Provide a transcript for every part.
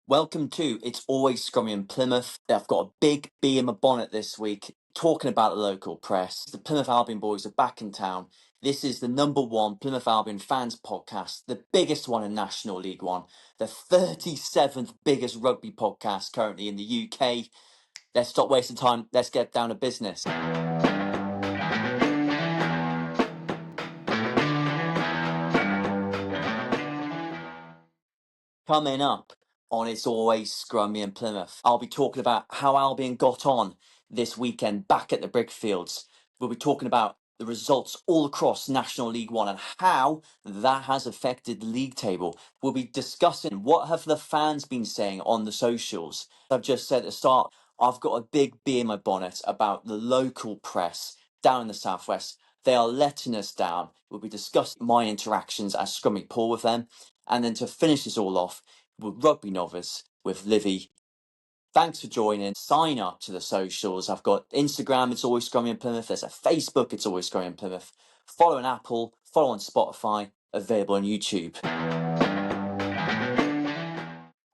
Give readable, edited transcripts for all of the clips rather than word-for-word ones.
Welcome to It's Always Scrummy in Plymouth. I've got a big bee in my bonnet this week talking about the local press. The Plymouth Albion boys are back in town. This is the number one Plymouth Albion fans podcast, the biggest one in National League One, the 37th biggest rugby podcast currently in the UK. Let's stop wasting time. Let's get down to business. Coming up on It's Always Scrummy in Plymouth, I'll be talking about how Albion got on this weekend back at the Brickfields. We'll be talking about the results all across National League One and how that has affected the league table. We'll be discussing what have the fans been saying on the socials. I've just said at the start, I've got a big bee in my bonnet about the local press down in the southwest. They are letting us down. We'll be discussing my interactions as Scrummy Paul with them. And then to finish this all off, with Rugby Novice with Livy. Thanks for joining. Sign up to the socials. I've got Instagram, It's Always Scrummy in Plymouth. There's a Facebook, It's Always Scrummy in Plymouth. Follow on Apple, follow on Spotify, available on YouTube.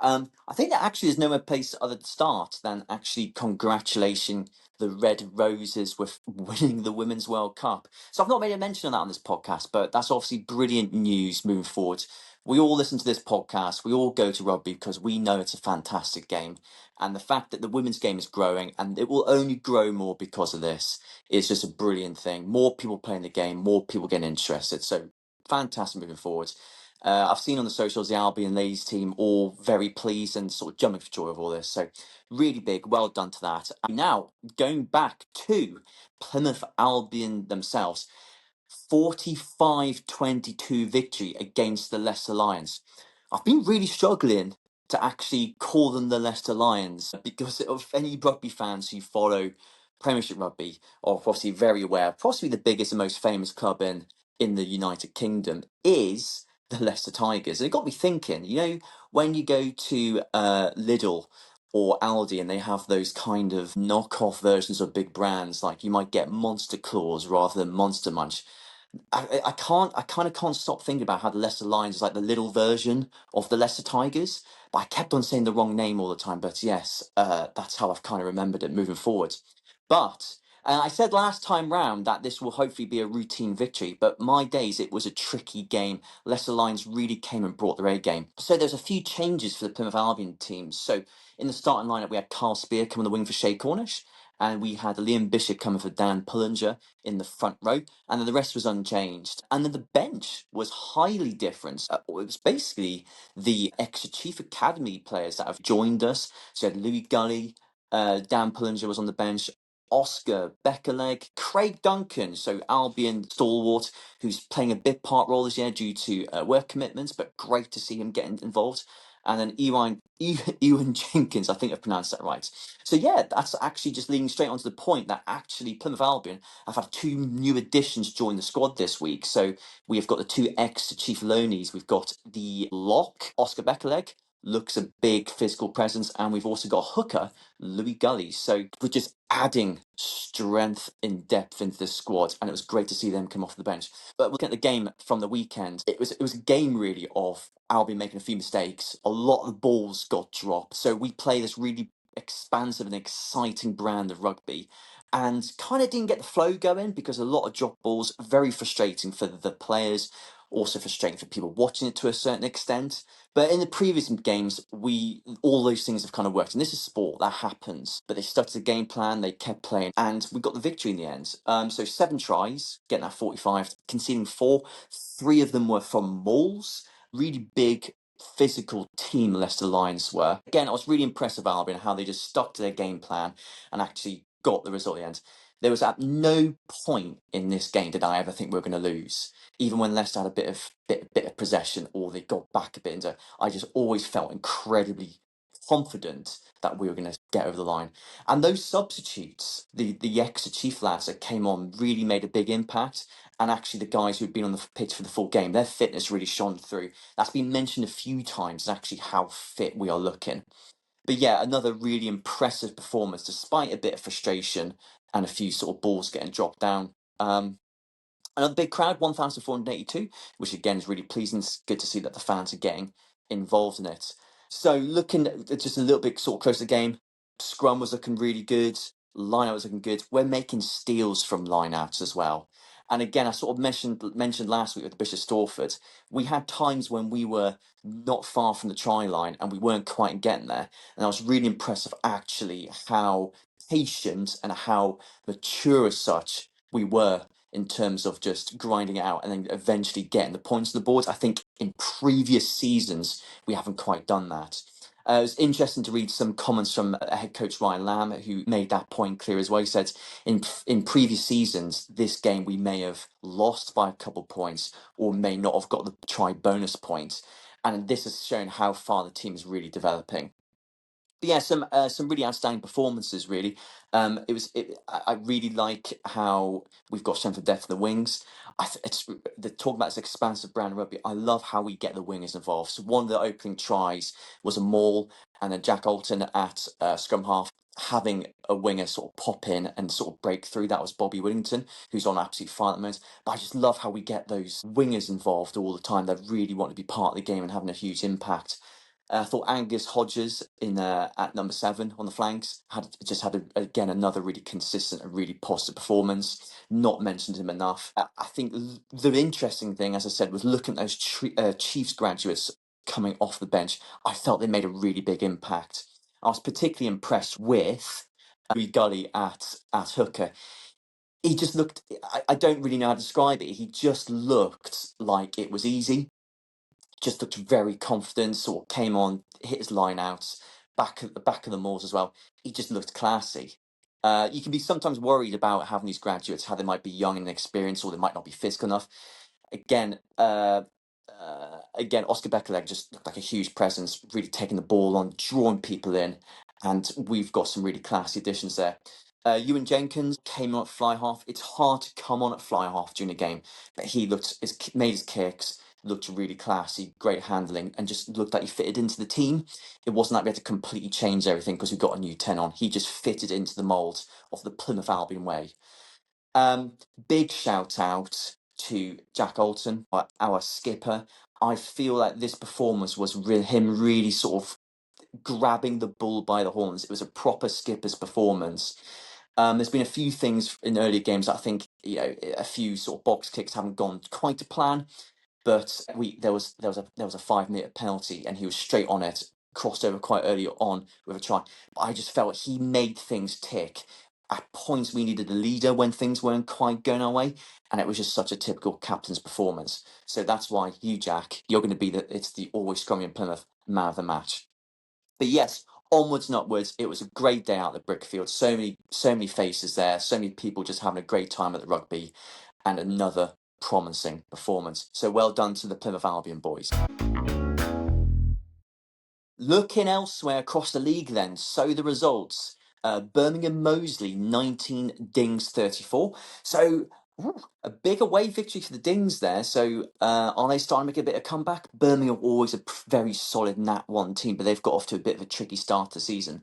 I think that actually there's no place other to start than actually congratulating the Red Roses with winning the Women's World Cup. So I've not made a mention of that on this podcast, but that's obviously brilliant news moving forward. We all listen to this podcast, we all go to rugby because we know it's a fantastic game. And the fact that the women's game is growing and it will only grow more because of this is just a brilliant thing. More people playing the game, more people getting interested. So fantastic moving forward. I've seen on the socials the Albion ladies team all very pleased and sort of jumping for joy of all this. So really big, well done to that. And now going back to Plymouth Albion themselves, 45-22 victory against the Leicester Lions. I've been really struggling to actually call them the Leicester Lions because of any rugby fans who follow Premiership rugby are obviously very aware. Possibly the biggest and most famous club in the United Kingdom is the Leicester Tigers. And it got me thinking, when you go to Lidl or Aldi and they have those kind of knockoff versions of big brands, like you might get Monster Claws rather than Monster Munch. I kind of can't stop thinking about how the Leicester Lions is like the little version of the Leicester Tigers. But I kept on saying the wrong name all the time. But yes, that's how I've kind of remembered it moving forward. But I said last time round that this will hopefully be a routine victory, but my days, it was a tricky game. Leicester Lions really came and brought their A game. So there's a few changes for the Plymouth Albion team. So in the starting lineup, we had Carl Spear coming on the wing for Shay Cornish, and we had Liam Bishop coming for Dan Pullinger in the front row, and then the rest was unchanged. And then the bench was highly different. It was basically the extra chief academy players that have joined us. So you had Louis Gully, Dan Pullinger was on the bench, Oscar Beckerleg, Craig Duncan, so Albion stalwart, who's playing a bit part role this year due to work commitments, but great to see him getting involved. And then Ewan Jenkins, I think I've pronounced that right. So yeah, that's actually just leading straight on to the point that actually Plymouth Albion have had two new additions join the squad this week. So we have got the two ex-Chief Loanies. We've got the lock, Oscar Beckerleg, looks a big physical presence, and we've also got hooker, Louis Gully. So we're just adding strength and depth into the squad, and it was great to see them come off the bench. But looking at the game from the weekend, it was a game really of Albion making a few mistakes. A lot of balls got dropped. So we play this really expansive and exciting brand of rugby and kind of didn't get the flow going because a lot of drop balls, very frustrating for the players, also frustrating for people watching it to a certain extent. But in the previous games, all those things have kind of worked. And this is sport, that happens. But they stuck to the game plan, they kept playing, and we got the victory in the end. So 7 tries, getting that 45, conceding 4. 3 of them were from mauls. Really big physical team Leicester Lions were. Again, I was really impressed with Albion, how they just stuck to their game plan and actually got the result at the end. There was at no point in this game did I ever think we were going to lose. Even when Leicester had a bit of possession or they got back a bit into, I just always felt incredibly confident that we were going to get over the line. And those substitutes, the extra chief lads that came on, really made a big impact. And actually, the guys who'd been on the pitch for the full game, their fitness really shone through. That's been mentioned a few times, actually, how fit we are looking. But yeah, another really impressive performance, despite a bit of frustration and a few sort of balls getting dropped down. Another big crowd, 1,482, which again is really pleasing. It's good to see that the fans are getting involved in it. So looking at just a little bit sort of closer to the game, scrum was looking really good. Line out was looking good. We're making steals from line outs as well. And again, I sort of mentioned last week with Bishop Stortford, we had times when we were not far from the try line and we weren't quite getting there. And I was really impressed of actually how patient and how mature as such we were in terms of just grinding it out and then eventually getting the points on the board. I think in previous seasons we haven't quite done that. It was interesting to read some comments from head coach Ryan Lamb, who made that point clear as well. He said, in previous seasons, this game we may have lost by a couple points or may not have got the try bonus point. And this has shown how far the team is really developing. But yeah, some really outstanding performances. Really, I really like how we've got strength of depth in the wings. It's the talk about this expansive brand of rugby. I love how we get the wingers involved. So one of the opening tries was a maul, and then Jack Alton at scrum half having a winger sort of pop in and sort of break through. That was Bobby Whittington, who's on absolute fire at the moment. But I just love how we get those wingers involved all the time that really want to be part of the game and having a huge impact. I thought Angus Hodges in at number 7 on the flanks had again another really consistent and really positive performance. Not mentioned him enough. I think the interesting thing, as I said, was looking at those Chiefs graduates coming off the bench. I felt they made a really big impact. I was particularly impressed with Gully at hooker. He just looked. I don't really know how to describe it. He just looked like it was easy, just looked very confident, sort of came on, hit his line out, back at the back of the mauls as well. He just looked classy. You can be sometimes worried about having these graduates, how they might be young and inexperienced, or they might not be physical enough. Again, Oscar Beckerleg just looked like a huge presence, really taking the ball on, drawing people in, and we've got some really classy additions there. Ewan Jenkins came on at fly half. It's hard to come on at fly half during a game, but he made his kicks, looked really classy, great handling, and just looked like he fitted into the team. It wasn't like we had to completely change everything because we got a new 10 on. He just fitted into the mould of the Plymouth Albion way. Big shout out to Jack Alton, our skipper. I feel like this performance was him really sort of grabbing the bull by the horns. It was a proper skipper's performance. There's been a few things in earlier games that I think, a few sort of box kicks haven't gone quite to plan, but there was a 5 metre penalty and he was straight on it, crossed over quite early on with a try. But I just felt he made things tick. At points we needed a leader when things weren't quite going our way, and it was just such a typical captain's performance. So that's why you, Jack, you're going to be it's the always Scrummy and Plymouth man of the match. But yes, onwards and upwards. It was a great day out at the Brickfield. So many faces there. So many people just having a great time at the rugby, and another promising performance. So well done to the Plymouth Albion boys. Looking elsewhere across the league, then. So the results: Birmingham Moseley 19, Dings 34. So. A big away victory for the Dings there. So are they starting to make a bit of comeback? Birmingham always a very solid Nat 1 team, but they've got off to a bit of a tricky start to the season.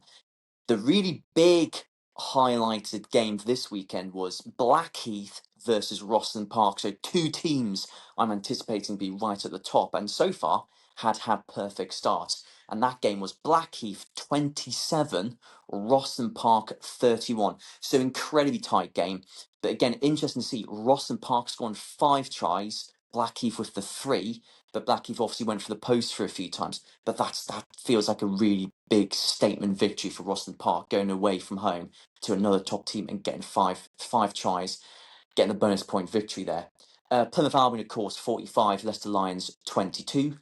The really big highlighted game this weekend was Blackheath versus Rosslyn Park. So 2 teams I'm anticipating to be right at the top, and so far had perfect starts. And that game was Blackheath 27, Rosslyn Park 31. So incredibly tight game. But again, interesting to see Rosslyn Park scoring 5 tries, Blackheath with the 3. But Blackheath obviously went for the post for a few times. But that feels like a really big statement victory for Rosslyn Park, going away from home to another top team and getting five tries, getting a bonus point victory there. Plymouth Albion, of course, 45, Leicester Lions 22,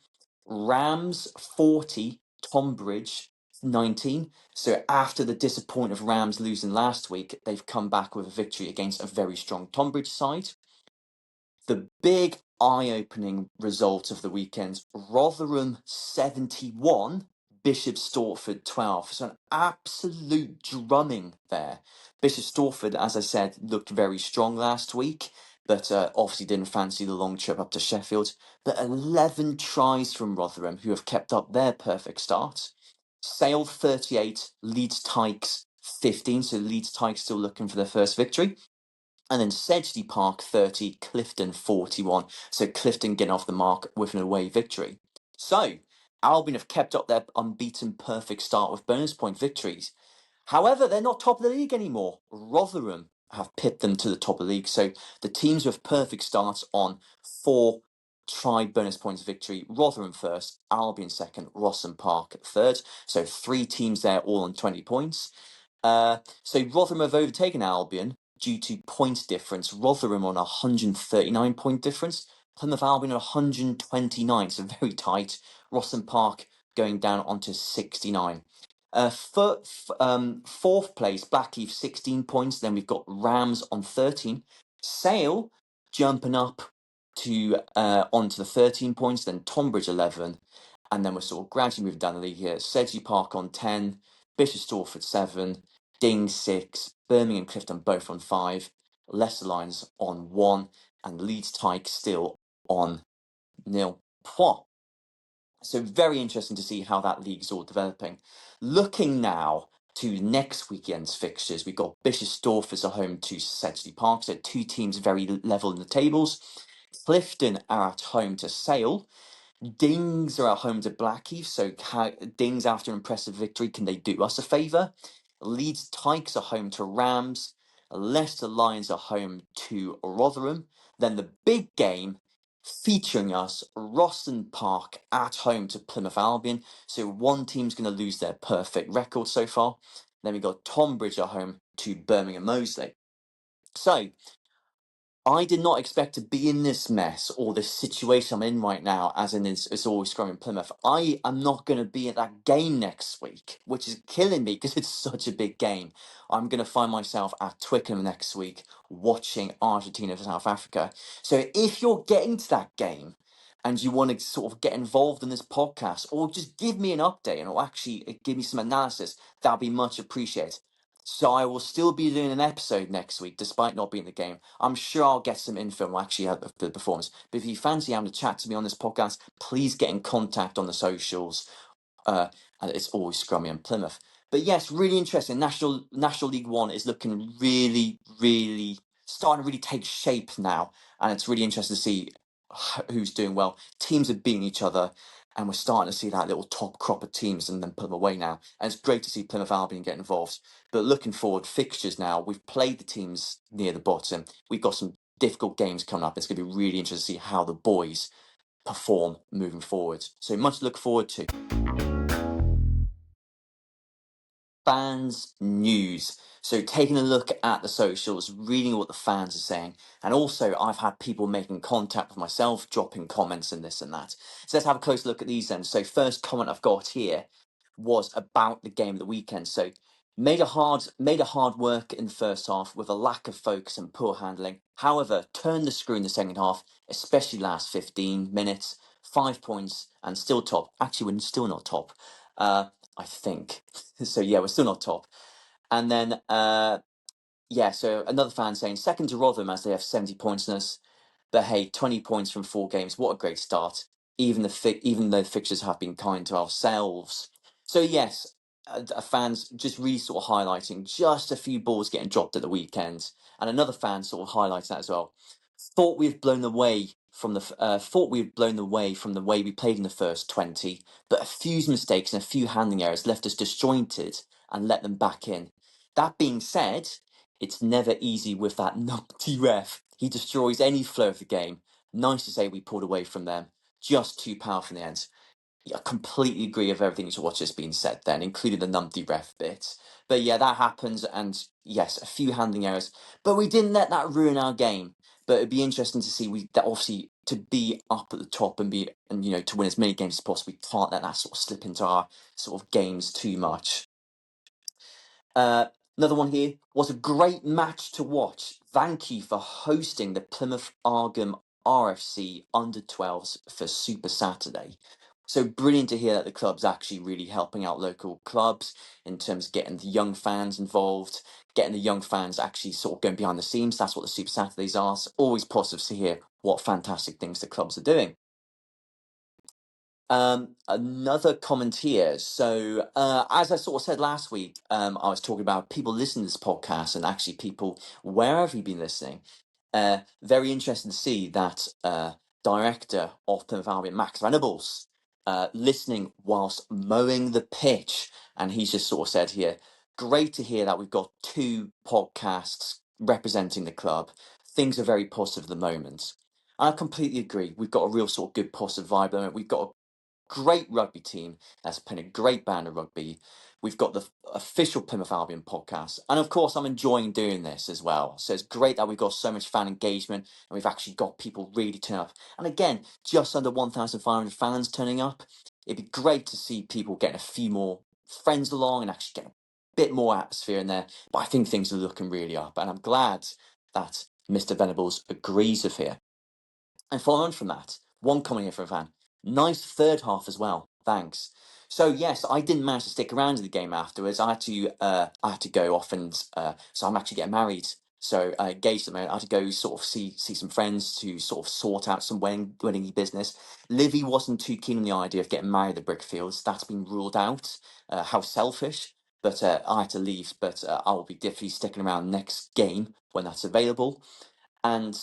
Rams 40, Tonbridge 19. So after the disappointment of Rams losing last week, they've come back with a victory against a very strong Tonbridge side. The big eye-opening result of the weekend: Rotherham 71, Bishop Stortford 12. So an absolute drumming there. Bishop Stortford, as I said, looked very strong last week, but obviously didn't fancy the long trip up to Sheffield. But 11 tries from Rotherham, who have kept up their perfect start. Sale 38, Leeds Tykes 15. So Leeds Tykes still looking for their first victory. And then Sedgley Park 30, Clifton 41. So Clifton getting off the mark with an away victory. So Albion have kept up their unbeaten perfect start with bonus point victories. However, they're not top of the league anymore. Rotherham have pipped them to the top of the league. So the teams with perfect starts on 4 bonus points victory. Rotherham first, Albion second, Rossum Park third. So 3 teams there all on 20 points. So Rotherham have overtaken Albion due to points difference. Rotherham on a 139 point difference. Plymouth Albion on 129, so very tight. Rossum Park going down onto 69. Fourth place, Blackheath 16 points. Then we've got Rams on 13. Sale jumping up to onto the 13 points. Then Tonbridge 11, and then we're sort of gradually moving down the league here. Sedgley Park on 10, Bishop Stortford 7, Ding 6, Birmingham Clifton both on 5, Leicester Lions on 1, and Leeds Tyke still on 0 points. So very interesting to see how that league's all developing. Looking now to next weekend's fixtures, we've got Bishop Stortford as a home to Sedgley Park, so 2 teams very level in the tables. Clifton are at home to Sale. Dings are at home to Blackheath, so Dings, after an impressive victory, can they do us a favour? Leeds Tykes are home to Rams. Leicester Lions are home to Rotherham. Then the big game featuring us, Rossum Park at home to Plymouth Albion. So one team's going to lose their perfect record so far. Then we've got Tonbridge at home to Birmingham Moseley. So I did not expect to be in this mess or this situation I'm in right now, as in it's always Scrummy Plymouth. I am not going to be at that game next week, which is killing me because it's such a big game. I'm going to find myself at Twickenham next week watching Argentina for South Africa. So if you're getting to that game and you want to sort of get involved in this podcast or just give me an update and or actually give me some analysis, that'd be much appreciated. So I will still be doing an episode next week, despite not being in the game. I'm sure I'll get some info and we'll actually have the performance. But if you fancy having a chat to me on this podcast, please get in contact on the socials. And it's always Scrummy and Plymouth. But yes, really interesting. National League One is looking really, really starting to really take shape now, and it's really interesting to see who's doing well. Teams are beating each other, and we're starting to see that little top crop of teams and then put them away now. And it's great to see Plymouth Albion get involved. But looking forward, fixtures now, we've played the teams near the bottom. We've got some difficult games coming up. It's going to be really interesting to see how the boys perform moving forward. So much to look forward to. Fans news. So taking a look at the socials, reading what the fans are saying, and also I've had people making contact with myself, dropping comments and this and that. So let's have a close look at these then. So first comment I've got here was about the game of the weekend. So made a hard work in the first half with a lack of focus and poor handling. However, turned the screw in the second half, especially last 15 minutes. 5 points and still top. Actually, we're still not top. I think. So yeah, we're still not top. And then so another fan saying second to Rotherham as they have 70 points in us. But hey, 20 points from 4 games, what a great start. Even though the fixtures have been kind to ourselves. So yes, fans just really sort of highlighting just a few balls getting dropped at the weekend, and another fan sort of highlighting that as well. Thought we'd blown away from the way we played in the first 20, but a few mistakes and a few handling errors left us disjointed and let them back in. That being said, it's never easy with that numpty ref. He destroys any flow of the game. Nice to say we pulled away from them. Just too powerful in the end. I completely agree with everything what's just been said then, including the numpty ref bit. But yeah, that happens, and yes, a few handling errors. But we didn't let that ruin our game. But it'd be interesting to see that obviously to be up at the top and to win as many games as possible, we can't let that sort of slip into our sort of games too much. Another one here was a great match to watch. Thank you for hosting the Plymouth Albion RFC under 12s for Super Saturday. So brilliant to hear that the club's actually really helping out local clubs in terms of getting the young fans involved, getting the young fans actually sort of going behind the scenes. That's what the Super Saturdays are. It's always positive to hear what fantastic things the clubs are doing. Another comment here. So, as I sort of said last week, I was talking about people listening to this podcast and actually people, where have you been listening? Very interesting to see that director of Plymouth Albion, Max Venables, listening whilst mowing the pitch. And he's just sort of said here, great to hear that we've got 2 podcasts representing the club. Things are very positive at the moment. And I completely agree. We've got a real sort of good positive vibe at the moment. We've got a great rugby team that's playing a great band of rugby. We've got the official Plymouth Albion podcast. And of course, I'm enjoying doing this as well. So it's great that we've got so much fan engagement and we've actually got people really turning up. And again, just under 1,500 fans turning up. It'd be great to see people getting a few more friends along and actually get a bit more atmosphere in there. But I think things are looking really up. And I'm glad that Mr. Venables agrees with here. And following on from that, one comment here from a fan. Nice third half as well. Thanks. So yes, I didn't manage to stick around to the game afterwards. I had to go off and so I'm actually getting married. So engaged at the moment. I had to go sort of see some friends to sort of sort out some wedding business. Livy wasn't too keen on the idea of getting married at the Brickfields. That's been ruled out. How selfish. But I had to leave. But I will be definitely sticking around next game when that's available. And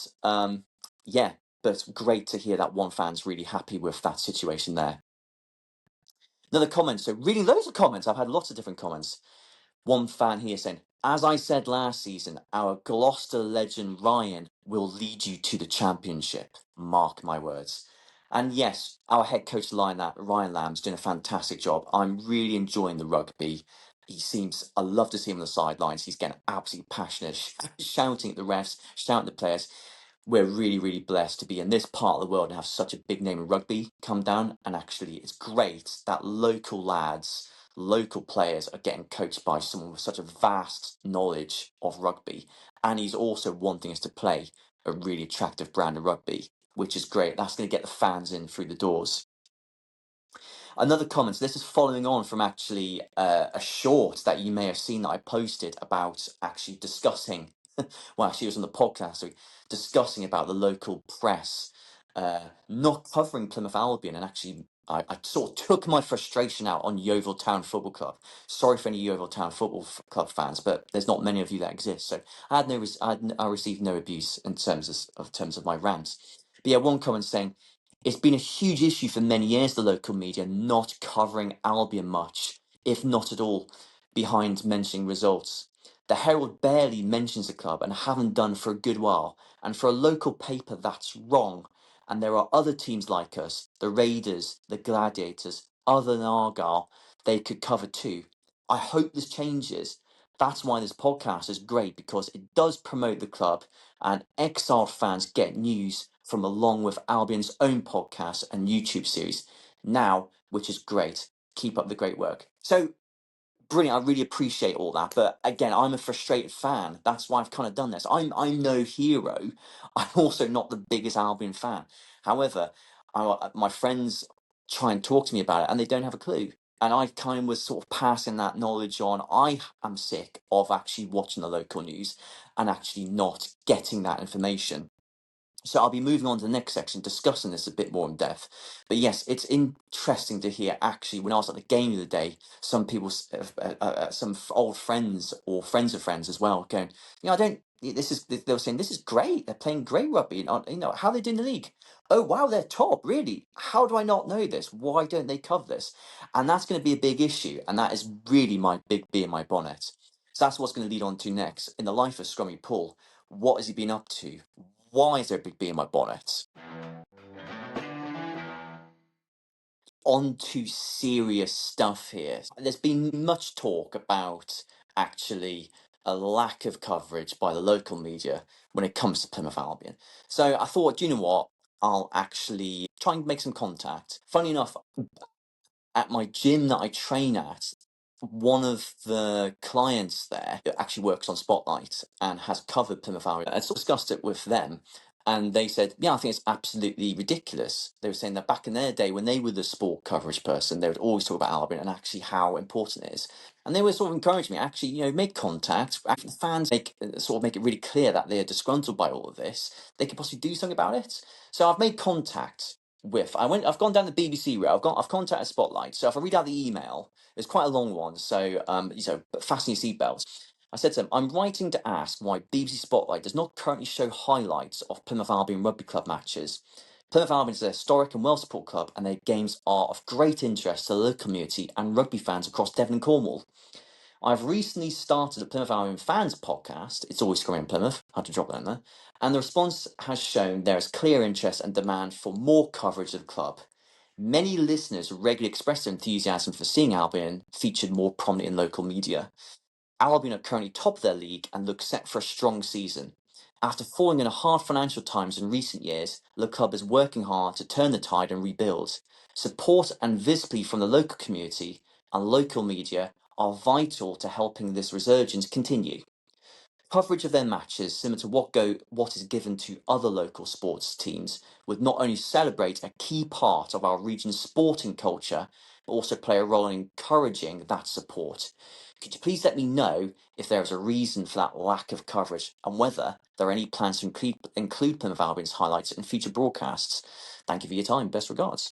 yeah, but great to hear that one fan's really happy with that situation there. Another comment. So reading loads of comments. I've had lots of different comments. One fan here saying, as I said last season, our Gloucester legend Ryan will lead you to the championship. Mark my words. And yes, our head coach Ryan Lamb's doing a fantastic job. I'm really enjoying the rugby. I love to see him on the sidelines. He's getting absolutely passionate, shouting at the refs, shouting at the players. We're really, really blessed to be in this part of the world and have such a big name in rugby come down. And actually, it's great that local lads, local players are getting coached by someone with such a vast knowledge of rugby. And he's also wanting us to play a really attractive brand of rugby, which is great. That's going to get the fans in through the doors. Another comment, so this is following on from actually a short that you may have seen that I posted about actually discussing, well, actually it was on the podcast, so discussing about the local press not covering Plymouth Albion, and actually I sort of took my frustration out on Yeovil Town Football Club. Sorry for any Yeovil Town Football Club fans, but there's not many of you that exist, so I received no abuse in terms of my rants. But yeah, one comment saying, it's been a huge issue for many years, the local media not covering Albion much, if not at all, behind mentioning results. The Herald barely mentions the club and haven't done for a good while, and for a local paper that's wrong. And there are other teams like us, the Raiders, the Gladiators, other than Argyle, they could cover too. I hope this changes. That's why this podcast is great, because it does promote the club and XR fans get news from along with Albion's own podcast and YouTube series now, which is great. Keep up the great work. So brilliant. I really appreciate all that. But again, I'm a frustrated fan. That's why I've kind of done this. I'm no hero. I'm also not the biggest Albion fan. However, my friends try and talk to me about it and they don't have a clue. And I kind of was sort of passing that knowledge on. I am sick of actually watching the local news and actually not getting that information. So I'll be moving on to the next section, discussing this a bit more in depth. But yes, it's interesting to hear actually, when I was at the game the other day, some people, some old friends or friends of friends as well, going, I don't, they were saying, this is great. They're playing great rugby. How are they doing the league? Oh, wow, they're top, really? How do I not know this? Why don't they cover this? And that's going to be a big issue. And that is really my big bee in my bonnet. So that's what's going to lead on to next. In the life of Scrummy Paul, what has he been up to? Why is there a big bee in my bonnet? On to serious stuff here. There's been much talk about actually a lack of coverage by the local media when it comes to Plymouth Albion. So I thought, do you know what? I'll actually try and make some contact. Funny enough, at my gym that I train at, one of the clients there actually works on Spotlight and has covered Plymouth Albion. I sort of discussed it with them, and they said, yeah, I think it's absolutely ridiculous. They were saying that back in their day, when they were the sport coverage person, they would always talk about Albion and actually how important it is. And they were sort of encouraging me, actually, make contact. Actually, the fans make it really clear that they're disgruntled by all of this. They could possibly do something about it. So I've made contact with. I've gone down the BBC route. I've contacted Spotlight. So if I read out the email, it's quite a long one. So but fasten your seatbelts. I said to them, I'm writing to ask why BBC Spotlight does not currently show highlights of Plymouth Albion Rugby Club matches. Plymouth Albion is a historic and well-supported club, and their games are of great interest to the local community and rugby fans across Devon and Cornwall. I've recently started a Plymouth Albion fans podcast. It's always Scrummy in Plymouth. I had to drop that in there. And the response has shown there is clear interest and demand for more coverage of the club. Many listeners regularly express their enthusiasm for seeing Albion featured more prominently in local media. Albion are currently top of their league and look set for a strong season. After falling in hard financial times in recent years, the club is working hard to turn the tide and rebuild. Support and visibility from the local community and local media are vital to helping this resurgence continue. Coverage of their matches, similar to what is given to other local sports teams, would not only celebrate a key part of our region's sporting culture, but also play a role in encouraging that support. Could you please let me know if there is a reason for that lack of coverage and whether there are any plans to include Plymouth Albion's highlights in future broadcasts? Thank you for your time. Best regards.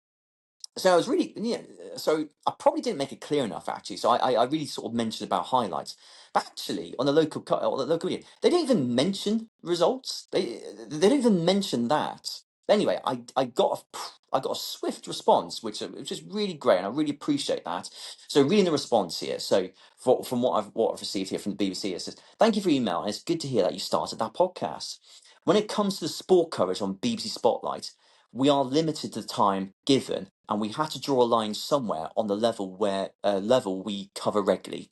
So I was really, yeah. So I probably didn't make it clear enough, actually. So I really sort of mentioned about highlights, but actually on the local media, they don't even mention results. They don't even mention that. Anyway, I got a swift response, which is really great, and I really appreciate that. So reading the response here, so from what I've received here from the BBC, it says, "Thank you for your email, and it's good to hear that you started that podcast. When it comes to the sport coverage on BBC Spotlight, we are limited to the time given, and we had to draw a line somewhere on the level we cover regularly.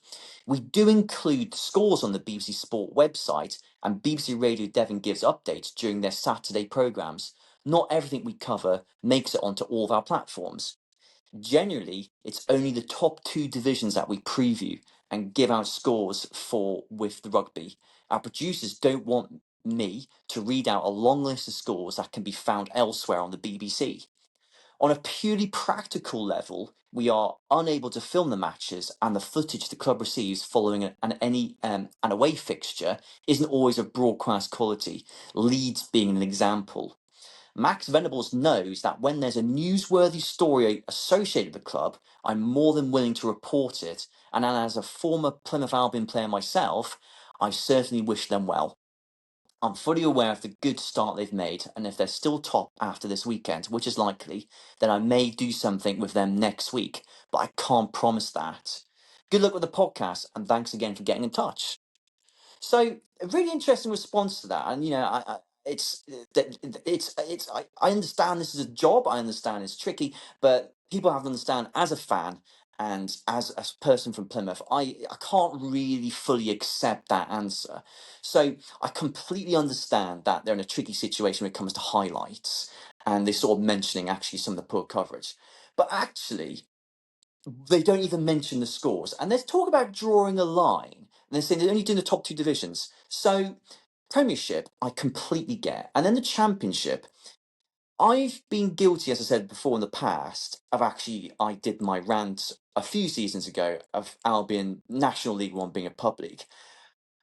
We do include scores on the BBC Sport website, and BBC Radio Devon gives updates during their Saturday programmes. Not everything we cover makes it onto all of our platforms. Generally, it's only the top two divisions that we preview and give out scores for with the rugby. Our producers don't want me to read out a long list of scores that can be found elsewhere on the BBC. On a purely practical level, we are unable to film the matches, and the footage the club receives following an away fixture isn't always of broadcast quality, Leeds being an example. Max Venables knows that when there's a newsworthy story associated with the club, I'm more than willing to report it, and as a former Plymouth Albion player myself, I certainly wish them well. I'm fully aware of the good start they've made, and if they're still top after this weekend, which is likely, then I may do something with them next week, but I can't promise that. Good luck with the podcast, and thanks again for getting in touch." So a really interesting response to that, and I understand this is a job. I understand it's tricky, but people have to understand as a fan and as a person from Plymouth, I can't really fully accept that answer. So I completely understand that they're in a tricky situation when it comes to highlights, and they're sort of mentioning actually some of the poor coverage, but actually they don't even mention the scores. And there's talk about drawing a line. And they're saying they're only doing the top two divisions. So, Premiership, I completely get. And then the Championship, I've been guilty, as I said before in the past, of actually, I did my rant a few seasons ago of Albion National League One being a pub league.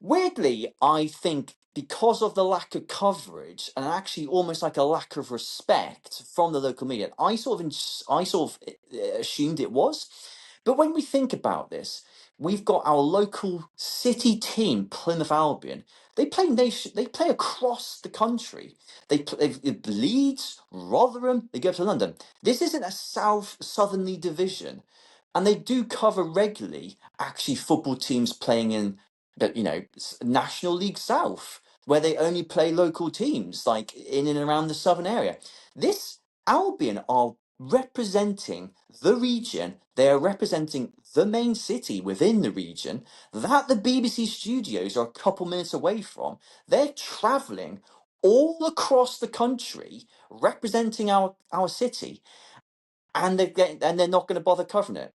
Weirdly, I think because of the lack of coverage and actually almost like a lack of respect from the local media, I sort of assumed it was. But when we think about this, we've got our local city team, Plymouth Albion. They play across the country. They Leeds, Rotherham. They go up to London. This isn't a southerly division, and they do cover regularly. Actually, football teams playing in but National League South, where they only play local teams, like in and around the southern area. This Albion are representing the region. They are representing the main city within the region that the BBC studios are a couple minutes away from. They're travelling all across the country representing our city, and they're not going to bother covering it.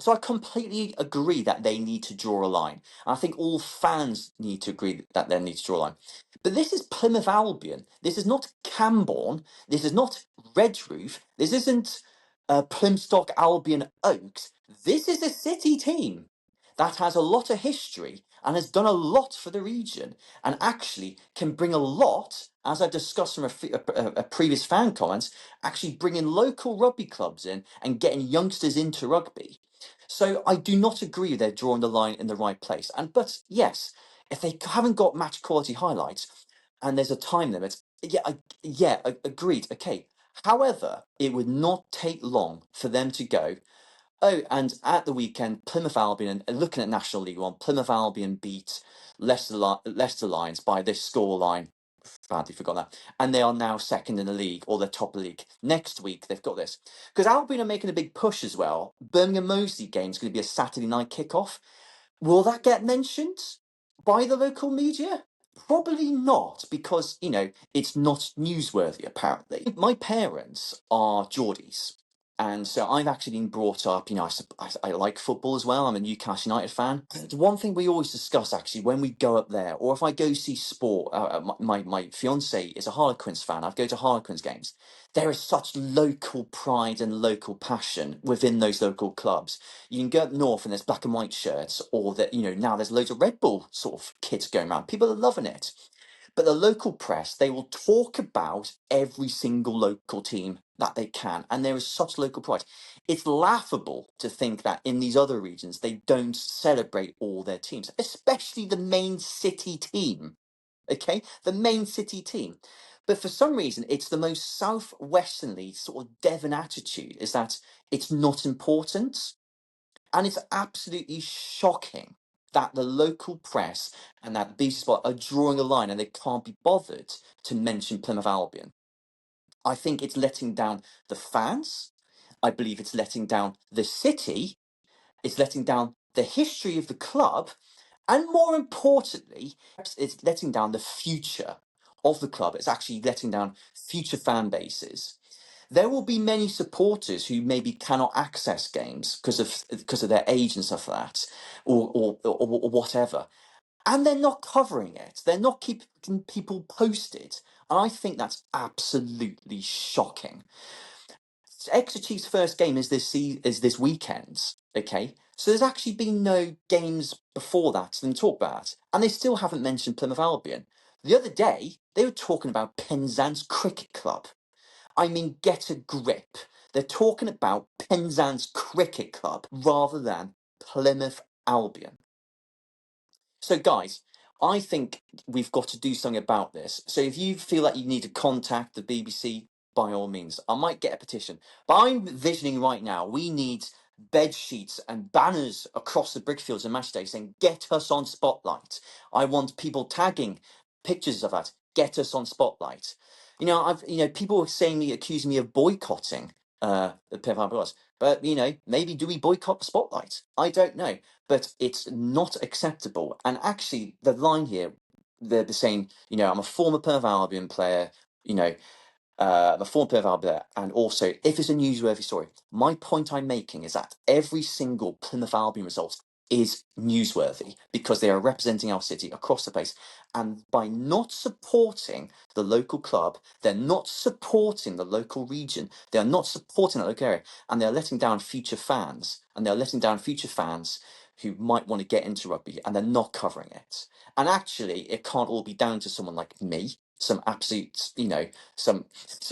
So I completely agree that they need to draw a line. And I think all fans need to agree that they need to draw a line. But this is Plymouth Albion. This is not Camborne. This is not Redruth. This isn't Plymstock Albion Oaks. This is a city team that has a lot of history and has done a lot for the region and actually can bring a lot, as I discussed from a previous fan comments, actually bringing local rugby clubs in and getting youngsters into rugby. So I do not agree they're drawing the line in the right place. But yes, if they haven't got match quality highlights and there's a time limit, agreed. Okay. However, it would not take long for them to go, oh, and at the weekend, Plymouth Albion, looking at National League One, Plymouth Albion beat Leicester Lions by this scoreline. Badly forgot that. And they are now second in the league, or they're top of the league. Next week, they've got this. Because Albion are making a big push as well. Birmingham Moseley game is going to be a Saturday night kickoff. Will that get mentioned by the local media? Probably not, because, it's not newsworthy, apparently. My parents are Geordies. And so I've actually been brought up, I like football as well. I'm a Newcastle United fan. The one thing we always discuss, actually, when we go up there, or if I go see sport, my fiance is a Harlequins fan. I go to Harlequins games. There is such local pride and local passion within those local clubs. You can go up north and there's black and white shirts, or that, now there's loads of Red Bull sort of kits going around. People are loving it. But the local press, they will talk about every single local team that they can. And there is such local pride. It's laughable to think that in these other regions, they don't celebrate all their teams, especially the main city team. Okay? The main city team. But for some reason, it's the most southwesternly sort of Devon attitude, is that it's not important. And it's absolutely shocking that the local press and that BBC Sport are drawing a line and they can't be bothered to mention Plymouth Albion. I think it's letting down the fans. I believe it's letting down the city. It's letting down the history of the club. And more importantly, it's letting down the future of the club. It's actually letting down future fan bases. There will be many supporters who maybe cannot access games because of their age and stuff like that, or whatever, and they're not covering it. They're not keeping people posted, and I think that's absolutely shocking. Exeter's first game is this weekend. Okay, so there's actually been no games before that to talk about, and they still haven't mentioned Plymouth Albion. The other day they were talking about Penzance Cricket Club. I mean, get a grip. They're talking about Penzance Cricket Club rather than Plymouth Albion. So, guys, I think we've got to do something about this. So, if you feel like you need to contact the BBC, by all means, I might get a petition. But I'm visioning right now, we need bed sheets and banners across the brickfields and match day saying, "Get us on Spotlight." I want people tagging pictures of that. Get us on Spotlight. People were accusing me of boycotting the Plymouth Albion, but maybe do we boycott the Spotlight? I don't know, but it's not acceptable. And actually, the line here, they're saying, I'm a former Plymouth Albion player, you know, the former Plymouth Albion, and also if it's a newsworthy story. My point I'm making is that every single Plymouth Albion result is newsworthy because they are representing our city across the place. And by not supporting the local club, they're not supporting the local region, they are not supporting the local area, and they're letting down future fans. And they're letting down future fans who might want to get into rugby, and they're not covering it. And actually, it can't all be down to someone like me, some absolute, some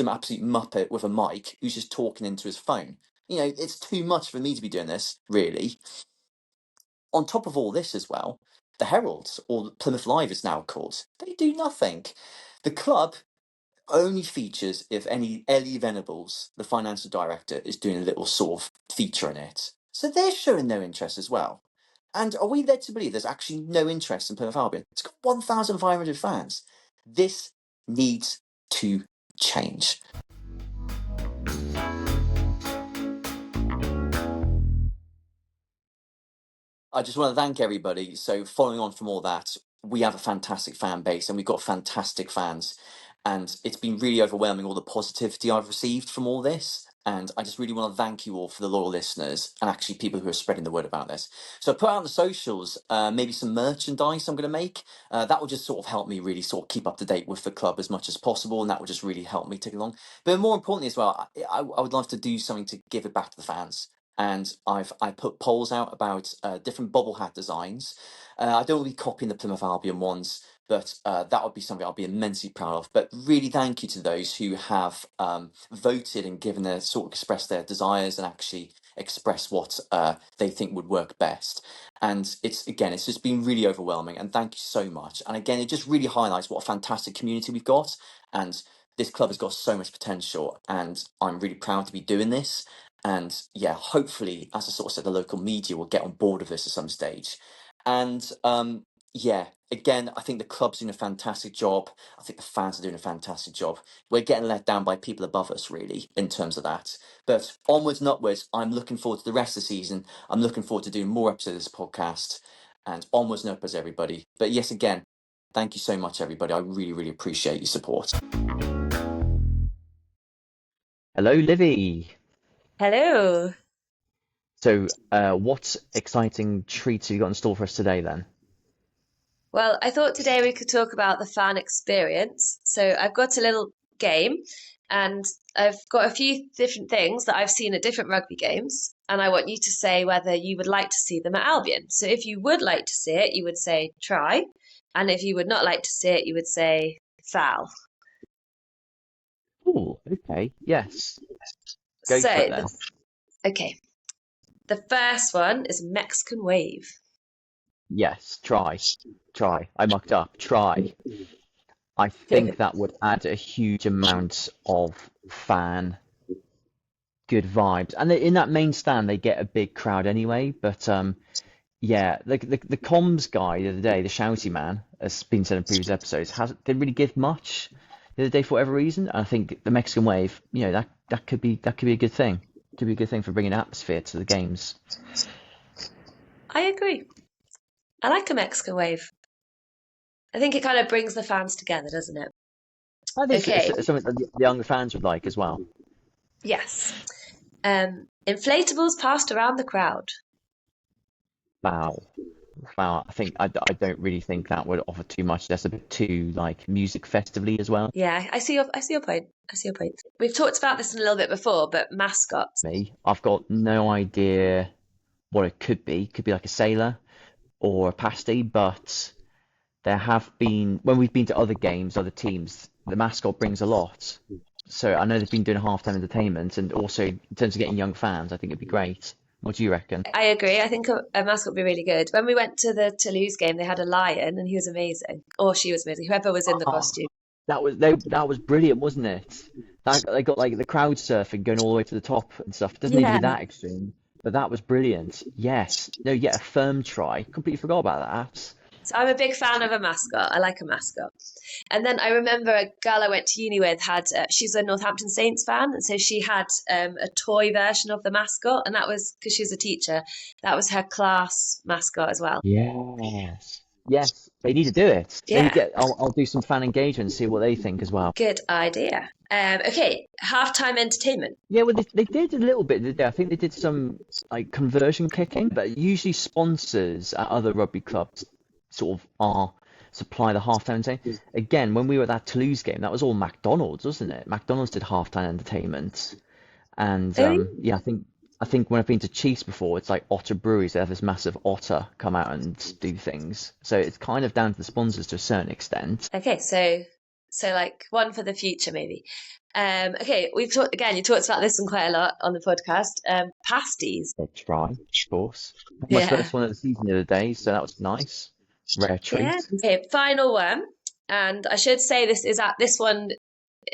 absolute muppet with a mic who's just talking into his phone. It's too much for me to be doing this, really. On top of all this as well, the Heralds, or Plymouth Live is now called, they do nothing. The club only features if Ellie Venables, the financial director, is doing a little sort of feature in it. So they're showing no interest as well. And are we led to believe there's actually no interest in Plymouth Albion? It's got 1,500 fans. This needs to change. I just want to thank everybody. So, following on from all that, we have a fantastic fan base and we've got fantastic fans. And it's been really overwhelming, all the positivity I've received from all this. And I just really want to thank you all for the loyal listeners and actually people who are spreading the word about this. So, I put out on the socials maybe some merchandise I'm going to make. That will just sort of help me really sort of keep up to date with the club as much as possible. And that will just really help me take along. But more importantly as well, I would love to do something to give it back to the fans. And I put polls out about different bobble hat designs. I don't want to be copying the Plymouth Albion ones, but that would be something I'll be immensely proud of. But really, thank you to those who have voted and given their sort of expressed their desires and actually express what they think would work best. And it's just been really overwhelming. And thank you so much. And again, it just really highlights what a fantastic community we've got. And this club has got so much potential, and I'm really proud to be doing this. And yeah, hopefully, as I sort of said, the local media will get on board with this at some stage. And yeah, again, I think the club's doing a fantastic job. I think the fans are doing a fantastic job. We're getting let down by people above us, really, in terms of that. But onwards and upwards, I'm looking forward to the rest of the season. I'm looking forward to doing more episodes of this podcast, and onwards and upwards, everybody. But yes, again, thank you so much, everybody. I really, really appreciate your support. Hello, Livy. Hello. So, what exciting treats have you got in store for us today then? Well, I thought today we could talk about the fan experience. So I've got a little game and I've got a few different things that I've seen at different rugby games, and I want you to say whether you would like to see them at Albion. So if you would like to see it, you would say try. And if you would not like to see it, you would say foul. Oh, okay. Yes. Go for it then. Okay. The first one is Mexican wave. Yes, try. I mucked up. Try. I think that would add a huge amount of fan good vibes. And in that main stand, they get a big crowd anyway. But yeah, the comms guy the other day, the shouty man, has been said in previous episodes, didn't really give much the other day for whatever reason. And I think the Mexican wave, that could be a good thing. Could be a good thing for bringing atmosphere to the games. I agree. I like a Mexican wave. I think it kind of brings the fans together, doesn't it? I think it's something that the younger fans would like as well. Yes. Inflatables passed around the crowd. Wow. I don't really think that would offer too much. That's a bit too like music festively as well. Yeah, I see your point. We've talked about this a little bit before, but mascots. I've got no idea what it could be. Could be like a sailor or a pasty, but there have been, when we've been to other games, other teams, the mascot brings a lot. So I know they've been doing halftime entertainment, and also in terms of getting young fans, I think it'd be great. What do you reckon? I agree. I think a mascot would be really good. When we went to the Toulouse game, they had a lion, and he was amazing, or she was amazing. Whoever was in the costume. That was brilliant, wasn't it? They got like the crowd surfing going all the way to the top and stuff. It doesn't need to be that extreme, but that was brilliant. Yes, no, yeah, a firm try. Completely forgot about that. So I'm a big fan of a mascot. I like a mascot. And then I remember a girl I went to uni with she's a Northampton Saints fan, and so she had a toy version of the mascot, and that was because she was a teacher. That was her class mascot as well. Yes, they need to do it. Yeah. I'll do some fan engagement and see what they think as well. Good idea. Okay, halftime entertainment. Yeah, well, they did a little bit, did they? I think they did some like conversion kicking, but usually sponsors at other rugby clubs sort of supply the halftime entertainment. Again, when we were at that Toulouse game, that was all McDonald's, wasn't it? McDonald's did halftime entertainment, and yeah, I think when I've been to Chiefs before, it's like Otter Breweries. They have this massive otter come out and do things. So it's kind of down to the sponsors to a certain extent. Okay, so like one for the future, maybe. Okay, you talked about this one quite a lot on the podcast. Pasties. Try, of course. My first one of the season the other day, so that was nice. Rare treat. Yeah. Okay, final one. And I should say this one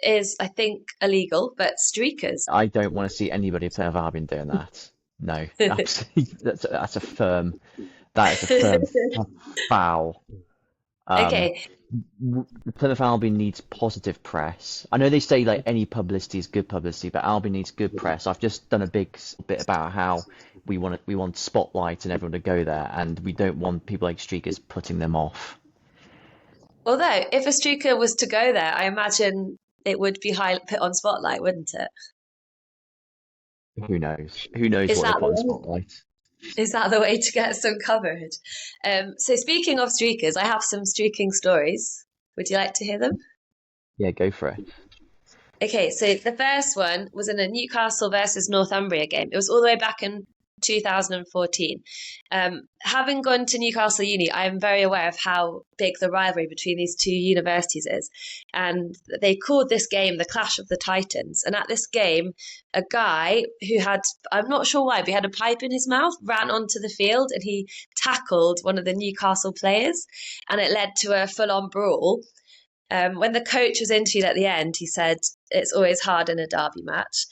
is, I think, illegal, but streakers. I don't want to see anybody at Plymouth Albion doing that. No, absolutely. That's a firm foul. Okay. The Plymouth Albion needs positive press. I know they say like any publicity is good publicity, but Albion needs good press. I've just done a big bit about how we want spotlight and everyone to go there, and we don't want people like streakers putting them off. Although, if a streaker was to go there, I imagine it would be put on spotlight, wouldn't it? Who knows? Who knows what they put on spotlight? Is that the way to get some coverage? So speaking of streakers, I have some streaking stories. Would you like to hear them? Yeah, go for it. Okay, so the first one was in a Newcastle versus Northumbria game. It was all the way back in 2014. Having gone to Newcastle Uni, I am very aware of how big the rivalry between these two universities is. And they called this game the Clash of the Titans. And at this game, a guy who I'm not sure why, but he had a pipe in his mouth, ran onto the field and he tackled one of the Newcastle players. And it led to a full-on brawl. When the coach was interviewed at the end, he said it's always hard in a derby match,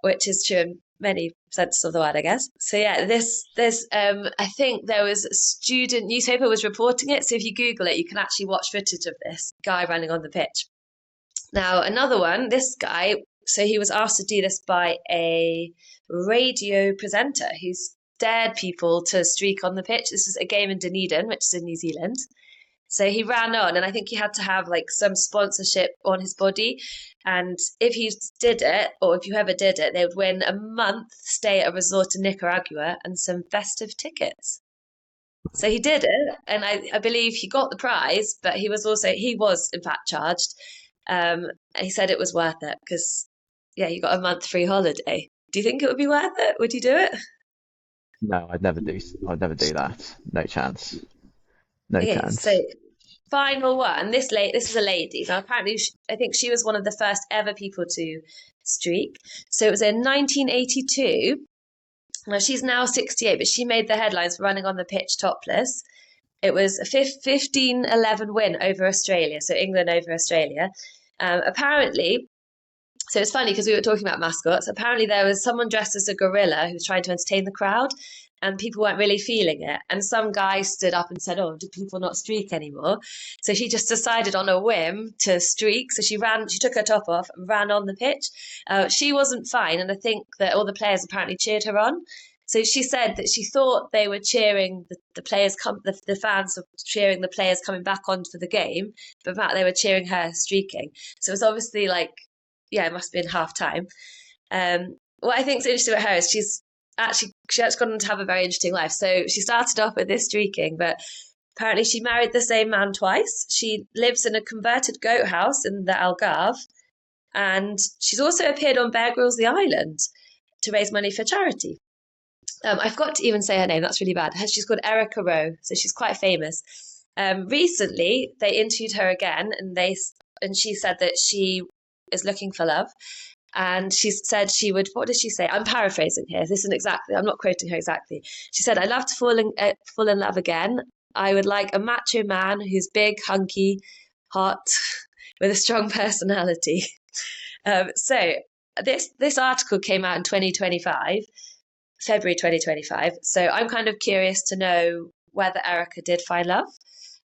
which is true in many senses of the word, I guess. So yeah, I think there was a student newspaper was reporting it. So if you Google it, you can actually watch footage of this guy running on the pitch. Now, another one, this guy, so he was asked to do this by a radio presenter who's dared people to streak on the pitch. This is a game in Dunedin, which is in New Zealand. So he ran on, and I think he had to have like some sponsorship on his body. And if he did it, or if you ever did it, they would win a month stay at a resort in Nicaragua and some festive tickets. So he did it, and I believe he got the prize, but he was in fact charged. And he said it was worth it because, yeah, you got a month free holiday. Do you think it would be worth it? Would you do it? No, I'd never do. I'd never do that. No chance. No Okay, chance. so final one. This is a lady. Now, apparently, I think she was one of the first ever people to streak. So it was in 1982. Now, she's now 68, but she made the headlines for running on the pitch topless. It was a 15-11 win over Australia, so England over Australia. Apparently, so it's funny because we were talking about mascots. Apparently, there was someone dressed as a gorilla who was trying to entertain the crowd, and people weren't really feeling it. And some guy stood up and said, "Oh, do people not streak anymore?" So she just decided on a whim to streak. So she took her top off and ran on the pitch. She wasn't fine, and I think that all the players apparently cheered her on. So she said that she thought they were cheering the players the fans were cheering the players coming back onto the game, but in fact they were cheering her streaking. So it was obviously like, yeah, it must have been half time. What I think is interesting about her is she's actually gone on to have a very interesting life. So she started off with this streaking, but apparently she married the same man twice. She lives in a converted goat house in the Algarve, and she's also appeared on Bear Grylls The Island to raise money for charity. I forgot to even say her name. That's really bad. She's called Erica Rowe, so she's quite famous. Recently, they interviewed her again, and she said that she is looking for love. And she said she would. What did she say? I'm paraphrasing here. This isn't exactly. I'm not quoting her exactly. She said, "I'd love to fall in love again. I would like a macho man who's big, hunky, hot, with a strong personality." So this article came out in 2025. February 2025. So I'm kind of curious to know whether Erica did find love.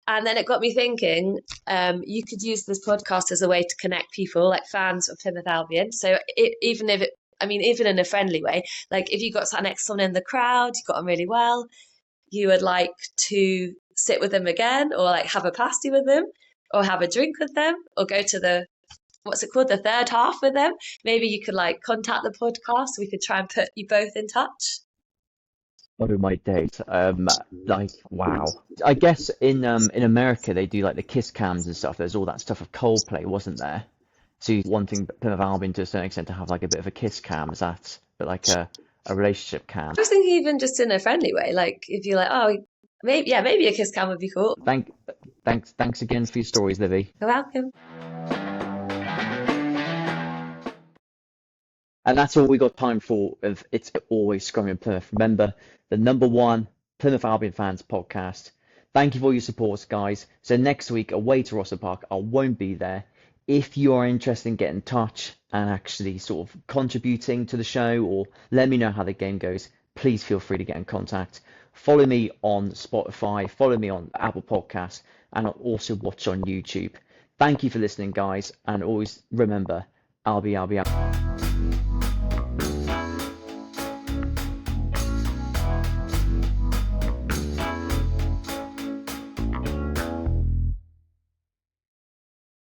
And then it got me thinking, you could use this podcast as a way to connect people, like fans of Plymouth Albion. So even in a friendly way, like if you got sat next to someone in the crowd, you got on really well, you would like to sit with them again, or like have a pasty with them, or have a drink with them, or go to the the third half with them. Maybe you could like contact the podcast. We could try and put you both in touch. Oh my days. Like wow. I guess in America they do like the kiss cams and stuff. There's all that stuff of Coldplay, wasn't there? So you're wanting Plymouth Albion to a certain extent to have like a bit of a kiss cam, is that but like a relationship cam? I was thinking even just in a friendly way, like if you're like, oh, maybe a kiss cam would be cool. Thanks again for your stories, Livy. You're welcome. And that's all we got time for of It's Always Scrummy in Plymouth. Remember, the #1 Plymouth Albion fans podcast. Thank you for your support, guys. So next week, away to Rossall Park, I won't be there. If you are interested in getting in touch and actually sort of contributing to the show, or let me know how the game goes, please feel free to get in contact. Follow me on Spotify, follow me on Apple Podcasts, and I'll also watch on YouTube. Thank you for listening, guys, and always remember, Albi.